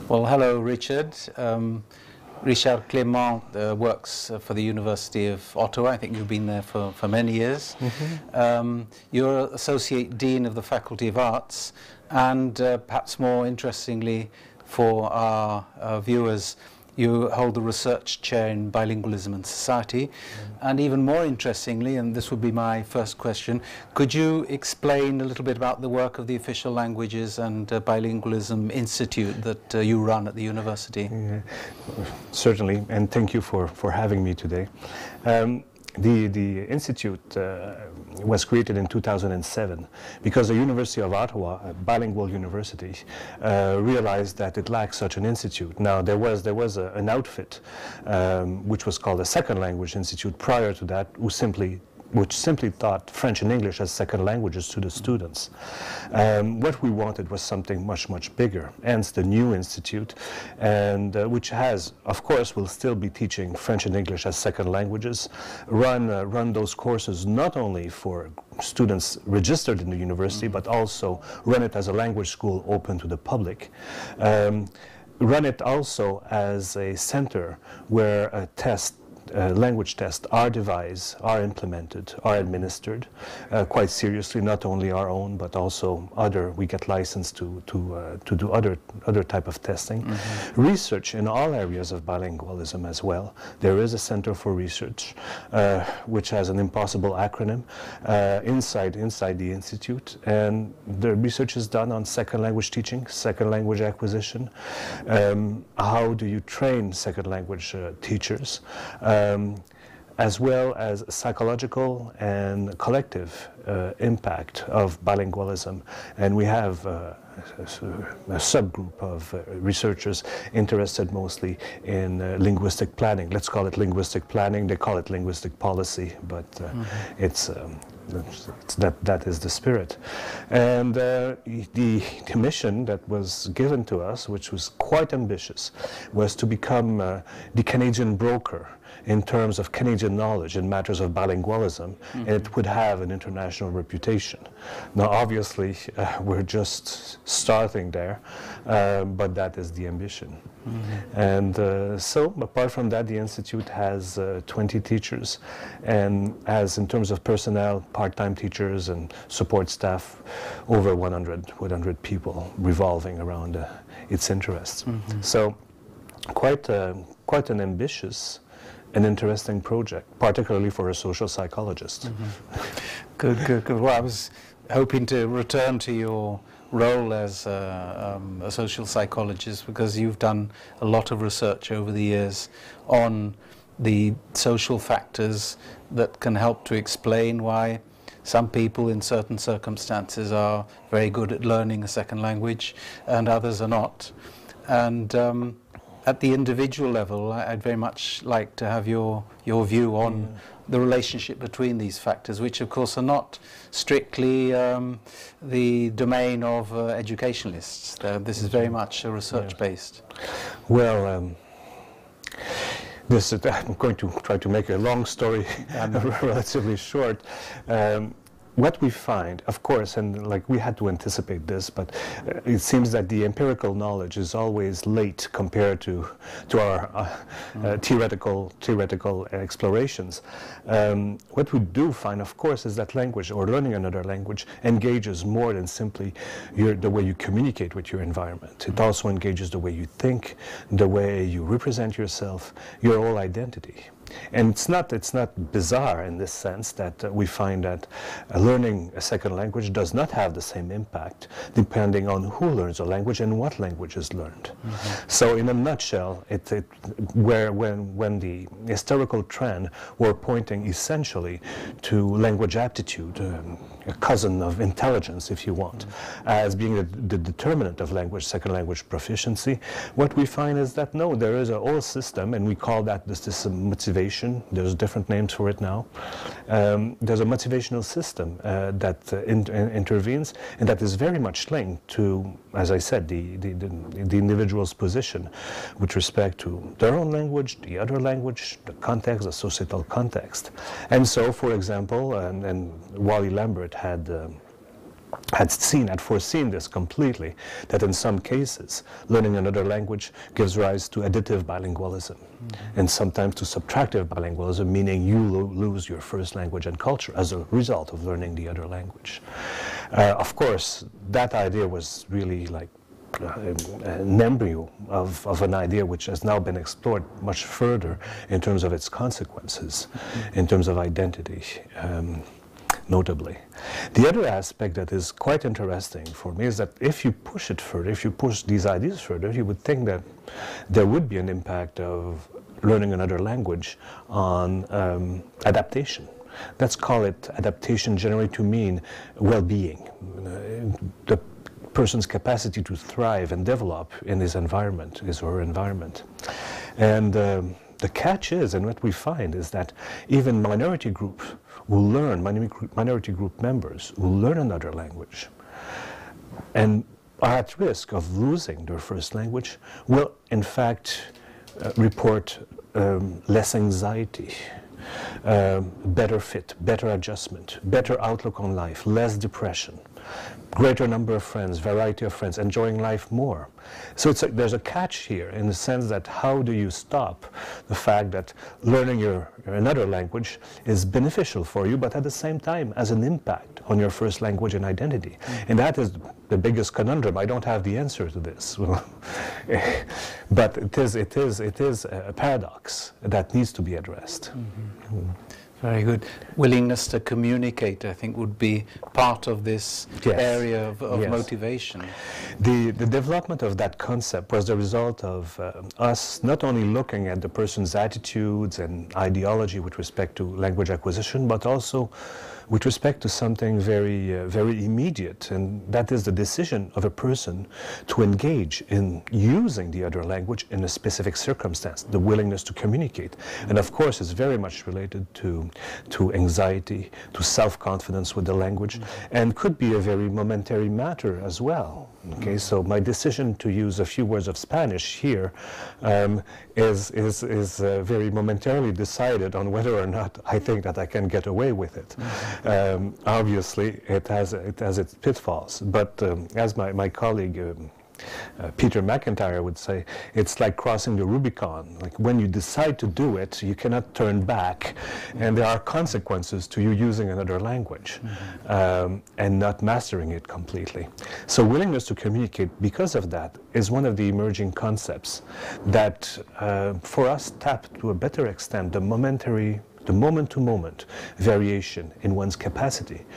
Well, hello, Richard. Richard Clément works for the University of Ottawa. I think you've been there for many years. You're Associate Dean of the Faculty of Arts, and perhaps more interestingly for our viewers, you hold the research chair in bilingualism and society. And even more interestingly, and this would be my first question, could you explain a little bit about the work of the Official Languages and Bilingualism Institute that you run at the university? Yeah, certainly, and thank you for having me today. The Institute was created in 2007 because the University of Ottawa, a bilingual university, realized that it lacked such an institute. Now, there was an outfit which was called the Second Language Institute prior to that, which simply taught French and English as second languages to the students. What we wanted was something much, much bigger, hence the new institute, and which has, of course, will still be teaching French and English as second languages, run those courses not only for students registered in the university, but also run it as a language school open to the public. Run it also as a center where language tests are devised, are implemented, are administered quite seriously, not only our own, but also we get licensed to do other type of testing. Research in all areas of bilingualism as well. There is a Center for Research, which has an impossible acronym inside the Institute, and the research is done on second language teaching, second language acquisition. How do you train second language teachers? As well as psychological and collective impact of bilingualism. And we have a subgroup of researchers interested mostly in linguistic planning. Let's call it linguistic planning. They call it linguistic policy, but that is the spirit. And the mission that was given to us, which was quite ambitious, was to become the Canadian broker in terms of Canadian knowledge in matters of bilingualism, and it would have an international reputation. Now, obviously, we're just starting there, but that is the ambition. And so, apart from that, the Institute has 20 teachers, and has, in terms of personnel, part-time teachers and support staff, over 100 people revolving around its interests. So, quite an ambitious an interesting project, particularly for a social psychologist. Good. Well, I was hoping to return to your role as a social psychologist, because you've done a lot of research over the years on the social factors that can help to explain why some people in certain circumstances are very good at learning a second language and others are not. And at the individual level, I'd very much like to have your view on the relationship between these factors, which of course are not strictly the domain of educationalists. This is very much research-based. Well, I'm going to try to make a long story relatively short. What we find, of course, and like we had to anticipate this, but it seems that the empirical knowledge is always late compared to our theoretical explorations. What we do find, of course, is that language, or learning another language, engages more than simply the way you communicate with your environment. It also engages the way you think, the way you represent yourself, your whole identity. And it's not bizarre in this sense that we find that learning a second language does not have the same impact depending on who learns a language and what language is learned. So in a nutshell, when the historical trend were pointing essentially to language aptitude, a cousin of intelligence, if you want, as being the determinant of second language proficiency, what we find is that no, there is a whole system, and we call that this motivation. There's different names for it now. There's a motivational system that intervenes, and that is very much linked to, as I said, the individual's position with respect to their own language, the other language, the context, the societal context. And so, for example, and Wally Lambert had had foreseen this completely, that in some cases learning another language gives rise to additive bilingualism, and sometimes to subtractive bilingualism, meaning you lose your first language and culture as a result of learning the other language. Of course, that idea was really like an embryo of an idea which has now been explored much further in terms of its consequences, in terms of identity. Notably. The other aspect that is quite interesting for me is that if you push it further, if you push these ideas further, you would think that there would be an impact of learning another language on adaptation. Let's call it adaptation generally to mean well-being, the person's capacity to thrive and develop in his environment, his or her environment. And the catch is, and what we find is that even minority groups who learn, minority group members who learn another language and are at risk of losing their first language will in fact report less anxiety, better fit, better adjustment, better outlook on life, less depression, greater number of friends, variety of friends, enjoying life more. So there's a catch here in the sense that how do you stop the fact that learning another language is beneficial for you, but at the same time has an impact on your first language and identity. And that is the biggest conundrum. I don't have the answer to this. But it is a paradox that needs to be addressed. Very good. Willingness to communicate, I think, would be part of this area of motivation. The development of that concept was the result of us not only looking at the person's attitudes and ideology with respect to language acquisition, but also with respect to something very immediate, and that is the decision of a person to engage in using the other language in a specific circumstance, the willingness to communicate. And of course, it's very much related to anxiety, to self-confidence with the language, and could be a very momentary matter as well. Okay, so my decision to use a few words of Spanish here is very momentarily decided on whether or not I think that I can get away with it. Obviously, it has its pitfalls, but as my colleague Peter McIntyre would say, it's like crossing the Rubicon. Like when you decide to do it, you cannot turn back, and there are consequences to you using another language and not mastering it completely. So willingness to communicate, because of that, is one of the emerging concepts that for us tap to a better extent the moment-to-moment variation in one's capacity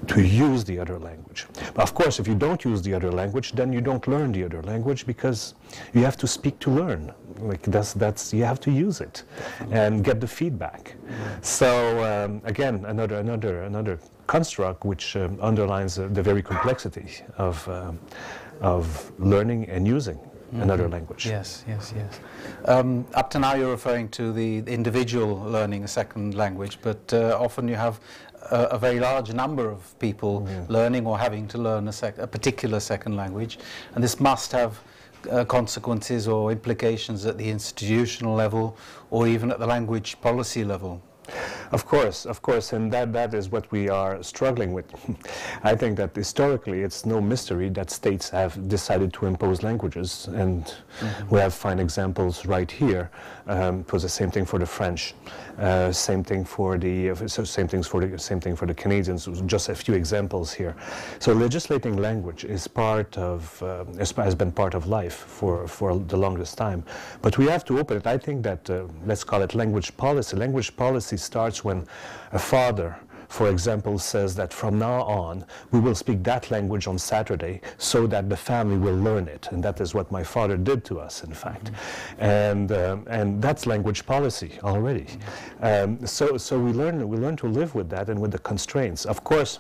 to use the other language. But of course, if you don't use the other language, then you don't learn the other language, because you have to speak to learn. Like that's you have to use it and get the feedback. So again, another construct which underlines the very complexity of learning and using another language. Yes. Up to now you're referring to the individual learning a second language, but often you have a very large number of people learning or having to learn a particular second language, and this must have consequences or implications at the institutional level or even at the language policy level. Of course, and that is what we are struggling with. I think that historically it's no mystery that states have decided to impose languages, and we have fine examples right here. It was the same thing for the French, same thing for the Canadians. Just a few examples here. So legislating language is has been part of life for the longest time, but we have to open it. I think that let's call it language policy. Language policy starts when a father, for example, says that from now on we will speak that language on Saturday so that the family will learn it, and that is what my father did to us, in fact. And that's language policy already. So we learn to live with that and with the constraints. Of course,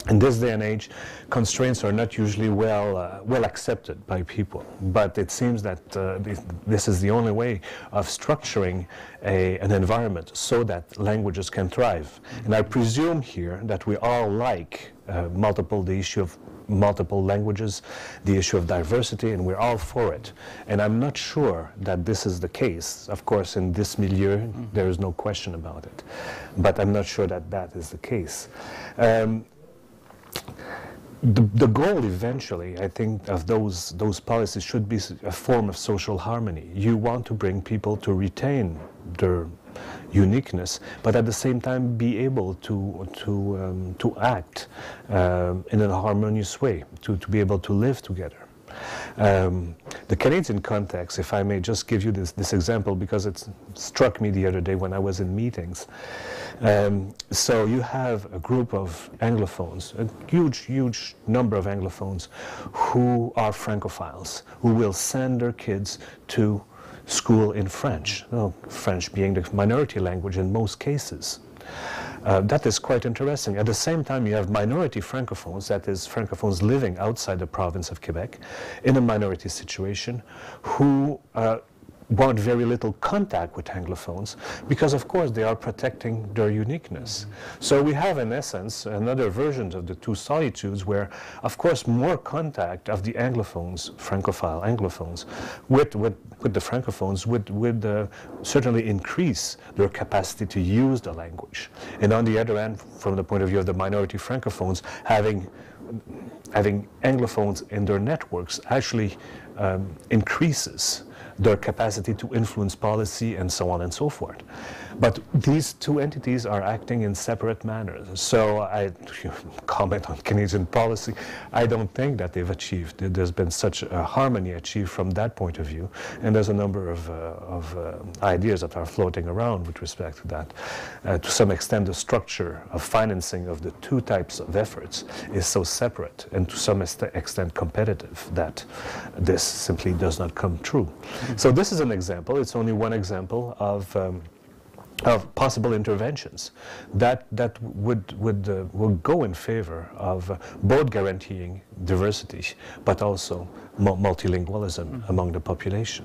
in this day and age, constraints are not usually well accepted by people, but it seems that this is the only way of structuring an environment so that languages can thrive. And I presume here that we all like the issue of multiple languages, the issue of diversity, and we're all for it. And I'm not sure that this is the case. Of course, in this milieu, there is no question about it. But I'm not sure that that is the case. the goal eventually, I think, of those policies should be a form of social harmony. You want to bring people to retain their uniqueness, but at the same time be able to act in a harmonious way, to be able to live together. The Canadian context, if I may just give you this example, because it struck me the other day when I was in meetings. So you have a group of Anglophones, a huge number of Anglophones who are Francophiles, who will send their kids to school in French, French being the minority language in most cases. That is quite interesting. At the same time, you have minority Francophones, that is, Francophones living outside the province of Quebec, in a minority situation, who want very little contact with Anglophones, because of course they are protecting their uniqueness. So we have, in essence, another version of the two solitudes where, of course, more contact of the Anglophones, Francophile Anglophones, with the Francophones would certainly increase their capacity to use the language. And on the other hand, from the point of view of the minority Francophones, having Anglophones in their networks actually increases their capacity to influence policy and so on and so forth. But these two entities are acting in separate manners. So I comment on Canadian policy. I don't think that they've achieved. There's been such a harmony achieved from that point of view. And there's a number of ideas that are floating around with respect to that. To some extent, the structure of financing of the two types of efforts is so separate and to some extent competitive that this simply does not come true. So this is an example. It's only one example of possible interventions that would go in favor of both guaranteeing diversity but also multilingualism among the population.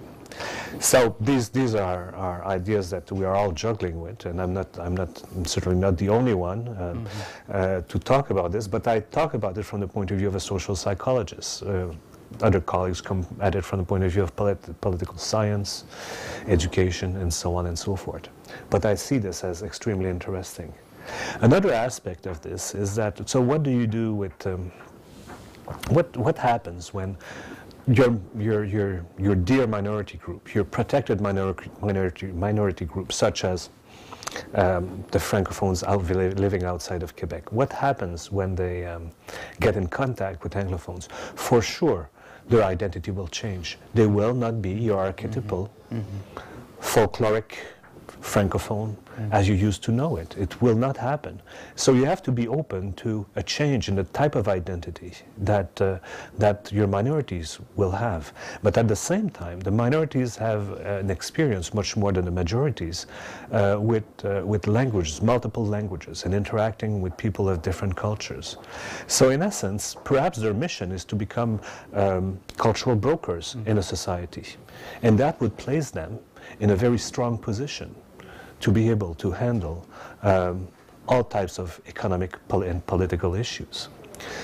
So these are ideas that we are all juggling with, and I'm certainly not the only one to talk about this, but I talk about it from the point of view of a social psychologist. Other colleagues come at it from the point of view of political science, education, and so on and so forth. But I see this as extremely interesting. Another aspect of this is that, so what do you do with, what happens when your dear minority group, your protected minority group, such as the Francophones living outside of Quebec? What happens when they get in contact with Anglophones? For sure, their identity will change. They will not be your archetypal, folkloric Francophone as you used to know it. It will not happen. So you have to be open to a change in the type of identity that your minorities will have. But at the same time, the minorities have an experience much more than the majorities with languages, multiple languages, and interacting with people of different cultures. So in essence, perhaps their mission is to become cultural brokers in a society. And that would place them in a very strong position to be able to handle all types of economic and political issues.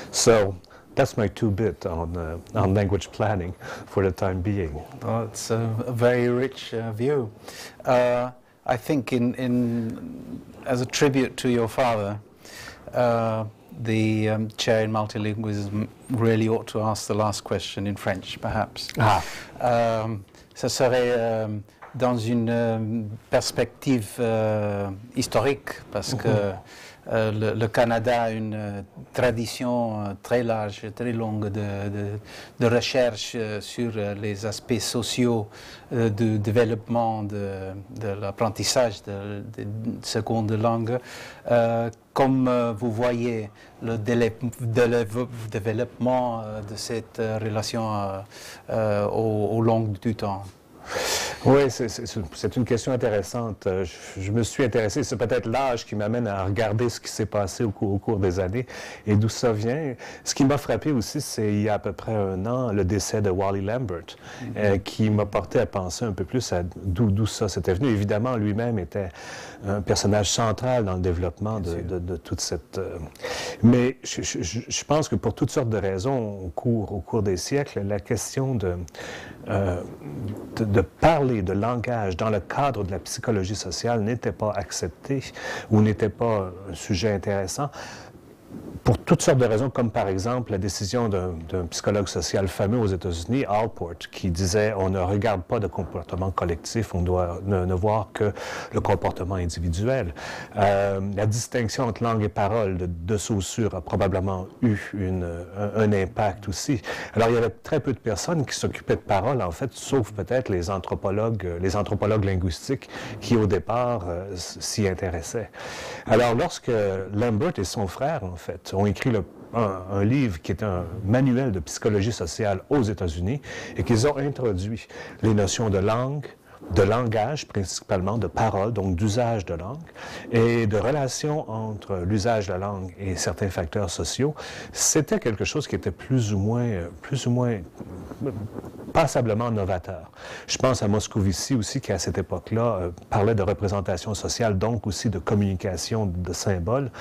So that's my two-bit on language planning for the time being. Well, it's a very rich view. I think as a tribute to your father, the chair in multilingualism really ought to ask the last question in French, perhaps. Ça serait dans une perspective historique, parce que le Canada a une tradition très large, très longue de recherche sur les aspects sociaux du développement de l'apprentissage de seconde langue. Comme vous voyez le développement de cette relation au long du temps? Oui, c'est une question intéressante. Je me suis intéressé, c'est peut-être l'âge qui m'amène à regarder ce qui s'est passé au cours des années et d'où ça vient. Ce qui m'a frappé aussi, c'est il y a à peu près un an, le décès de Wally Lambert, qui m'a porté à penser un peu plus à d'où ça s'était venu. Évidemment, lui-même était un personnage central dans le développement de toute cette... Mais je pense que pour toutes sortes de raisons, au cours des siècles, la question de parler de langage dans le cadre de la psychologie sociale n'était pas acceptée ou n'était pas un sujet intéressant pour toutes sortes de raisons, comme par exemple la décision d'un psychologue social fameux aux États-Unis, Alport, qui disait on ne regarde pas de comportement collectif, on doit ne voir que le comportement individuel. La distinction entre langue et parole de Saussure a probablement eu un impact aussi. Alors il y avait très peu de personnes qui s'occupaient de parole, en fait, sauf peut-être les anthropologues linguistiques qui au départ s'y intéressaient. Alors lorsque Lambert et son frère, en fait, ont écrit un livre qui est un manuel de psychologie sociale aux États-Unis et qu'ils ont introduit les notions de langue, de langage principalement, de parole, donc d'usage de langue, et de relation entre l'usage de la langue et certains facteurs sociaux, c'était quelque chose qui était plus ou moins passablement novateur. Je pense à Moscovici aussi, qui à cette époque-là parlait de représentation sociale, donc aussi de communication de symboles.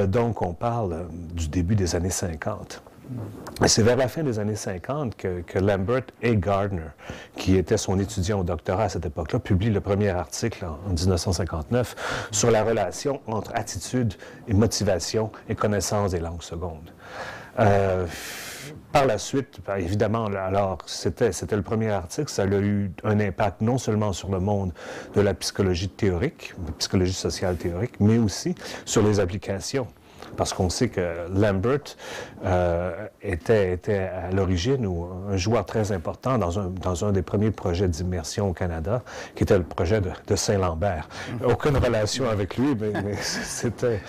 Donc on parle du début des années 50. Et c'est vers la fin des années 50 que Lambert et Gardner, qui était son étudiant au doctorat à cette époque-là, publient le premier article en 1959 sur la relation entre attitude et motivation et connaissance des langues secondes. Par la suite, évidemment, alors c'était le premier article, ça a eu un impact non seulement sur le monde de la psychologie théorique, la psychologie sociale théorique, mais aussi sur les applications. Parce qu'on sait que Lambert était à l'origine un joueur très important dans un des premiers projets d'immersion au Canada, qui était le projet de Saint-Lambert. Aucune relation avec lui, mais c'était...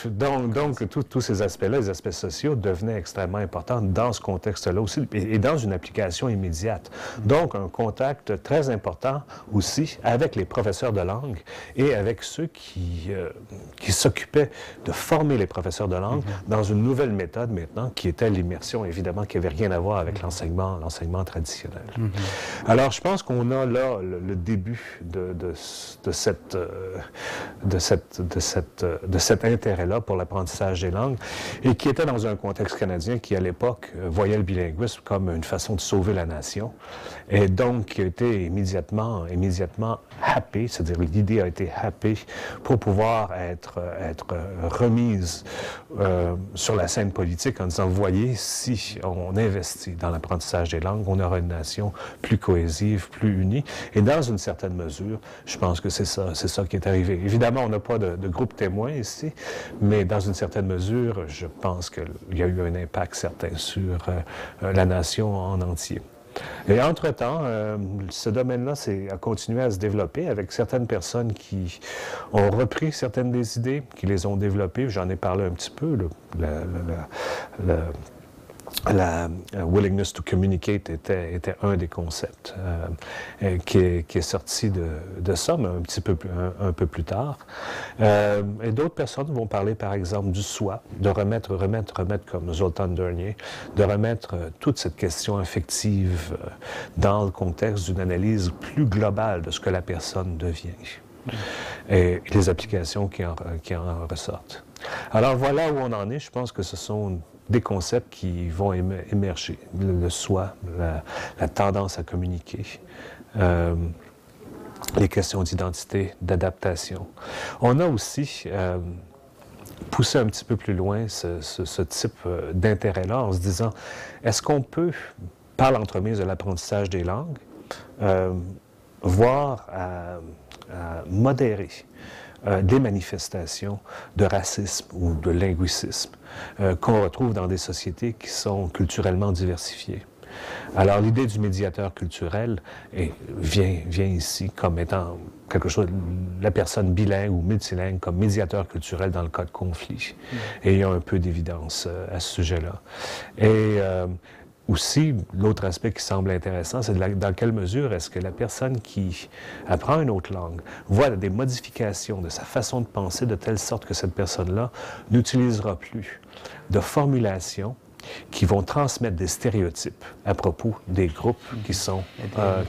donc tous ces aspects-là, les aspects sociaux, devenaient extrêmement importants dans ce contexte-là aussi, et dans une application immédiate. Donc, un contact très important aussi avec les professeurs de langue et avec ceux qui s'occupaient de former les professeurs de langue dans une nouvelle méthode maintenant, qui était l'immersion, évidemment, qui n'avait rien à voir avec l'enseignement traditionnel. Alors, je pense qu'on a là le début de cet intérêt-là pour l'apprentissage des langues, et qui était dans un contexte canadien qui, à l'époque, voyait le bilinguisme comme une façon de sauver la nation, et donc qui a été immédiatement happé, c'est-à-dire l'idée a été happée pour pouvoir être remise sur la scène politique en disant, voyez, si on investit dans l'apprentissage des langues, on aura une nation plus cohésive, plus unie. Et dans une certaine mesure, je pense que c'est ça qui est arrivé. Évidemment, on n'a pas de groupe témoin ici, mais dans une certaine mesure, je pense qu'il y a eu un impact certain sur la nation en entier. Et entre-temps, ce domaine-là a continué à se développer avec certaines personnes qui ont repris certaines des idées, qui les ont développées. J'en ai parlé un petit peu. La willingness to communicate était un des concepts qui est sorti de ça, mais un peu plus tard. Et d'autres personnes vont parler, par exemple, du soi, de remettre comme Zoltán Dernier, de remettre toute cette question affective dans le contexte d'une analyse plus globale de ce que la personne devient et les applications qui en ressortent. Alors voilà où on en est. Je pense que ce sont des concepts qui vont émerger. Le soi, la tendance à communiquer, les questions d'identité, d'adaptation. On a aussi poussé un petit peu plus loin ce type d'intérêt-là en se disant, est-ce qu'on peut, par l'entremise de l'apprentissage des langues, voir à modérer des manifestations de racisme ou de linguicisme qu'on retrouve dans des sociétés qui sont culturellement diversifiées. Alors l'idée du médiateur culturel vient ici comme étant quelque chose, la personne bilingue ou multilingue comme médiateur culturel dans le cas de conflit. Et il y a un peu d'évidence à ce sujet-là. Et aussi, l'autre aspect qui semble intéressant, c'est dans quelle mesure est-ce que la personne qui apprend une autre langue voit des modifications de sa façon de penser de telle sorte que cette personne-là n'utilisera plus de formulations qui vont transmettre des stéréotypes à propos des groupes qui sont...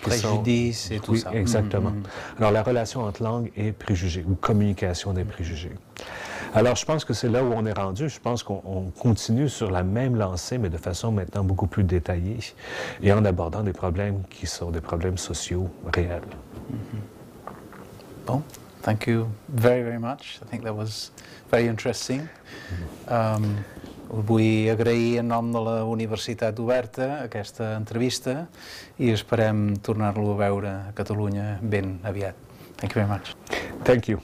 préjudices et tout oui, ça. Exactement. Alors, la relation entre langue et préjugés, ou communication des préjugés. Alors, je pense que c'est là où on est rendu. Je pense qu'on continue sur la même lancée, mais de façon maintenant beaucoup plus détaillée, et en abordant des problèmes qui sont des problèmes sociaux réels. Bon. Thank you very, very much. I think that was very interesting. Vull agrair en nom de la Universitat Oberta aquesta entrevista i esperem tornar-lo a veure a Catalunya ben aviat. Thank you very much. Thank you.